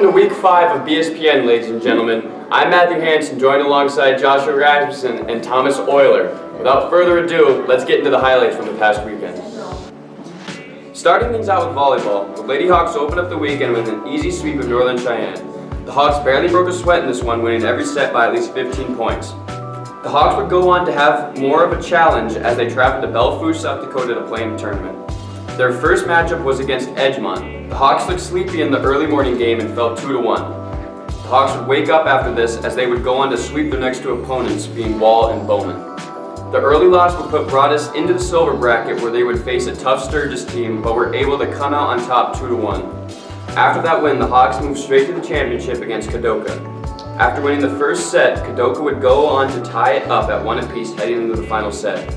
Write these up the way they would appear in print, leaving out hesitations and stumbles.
Welcome to Week 5 of BSPN, ladies and gentlemen. I'm Matthew Hansen, joined alongside Joshua Rasmussen and Thomas Euler. Without further ado, let's get into the highlights from the past weekend. Starting things out with volleyball, the Lady Hawks opened up the weekend with an easy sweep of Northern Cheyenne. The Hawks barely broke a sweat in this one, winning every set by at least 15 points. The Hawks would go on to have more of a challenge as they traveled to Bellevue, South Dakota to play in the tournament. Their first matchup was against Edgemont. The Hawks looked sleepy in the early morning game and fell 2-1. The Hawks would wake up after this as they would go on to sweep their next two opponents, being Wall and Bowman. The early loss would put Broadus into the silver bracket where they would face a tough Sturgis team, but were able to come out on top 2-1. After that win, the Hawks moved straight to the championship against Kadoka. After winning the first set, Kadoka would go on to tie it up at 1 apiece heading into the final set.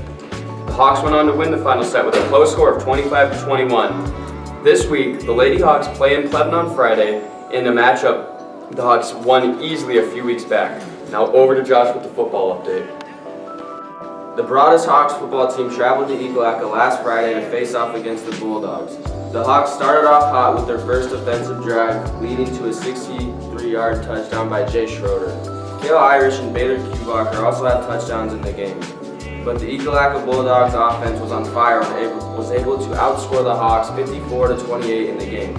The Hawks went on to win the final set with a close score of 25-21. This week, the Lady Hawks play in Plevna on Friday in a matchup the Hawks won easily a few weeks back. Now over to Josh with the football update. The Broadus Hawks football team traveled to Eagle-Acca last Friday to face off against the Bulldogs. The Hawks started off hot with their first offensive drive, leading to a 63-yard touchdown by Jay Schroeder. Kale Irish and Baylor Kubacher also had touchdowns in the game. But the Eagle-Acca Bulldogs offense was on fire and was able to outscore the Hawks 54-28 in the game.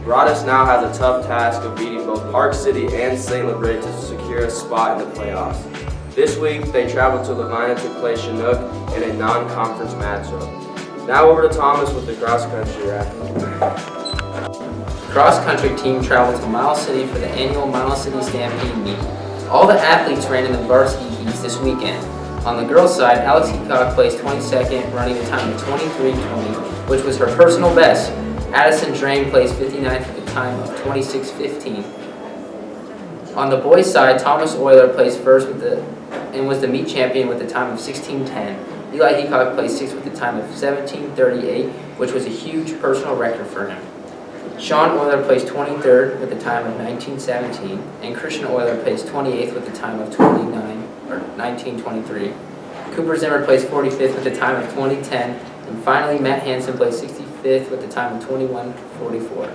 Broadus now has a tough task of beating both Park City and St. Lebrate to secure a spot in the playoffs. This week, they traveled to Lavina to play Chinook in a non-conference matchup. Now over to Thomas with the cross-country wrap. The cross-country team traveled to Miles City for the annual Miles City Stampede meet. All the athletes ran in the varsity heats this weekend. On the girls' side, Alex Heacock placed 22nd, running a time of 23:20, which was her personal best. Addison Drain placed 59th with a time of 26:15. On the boys' side, Thomas Euler placed first and was the meet champion with a time of 16:10. Eli Heacock placed 6th with a time of 17:38, which was a huge personal record for him. Sean Euler placed 23rd with a time of 19:17, and Christian Euler placed 28th with a time of 19:23. Cooper Zimmer placed 45th with a time of 20:10, and finally Matt Hansen placed 65th with a time of 21:44.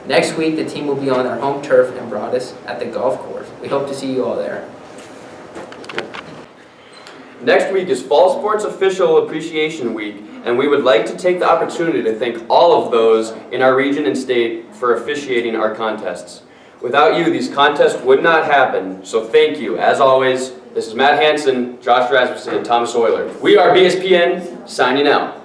Next week, the team will be on their home turf in Broadus at the golf course. We hope to see you all there. Next week is Fall Sports Official Appreciation Week, and we would like to take the opportunity to thank all of those in our region and state for officiating our contests. Without you, these contests would not happen, so thank you. As always, this is Matt Hansen, Josh Rasmussen, and Thomas Euler. We are BSPN, signing out.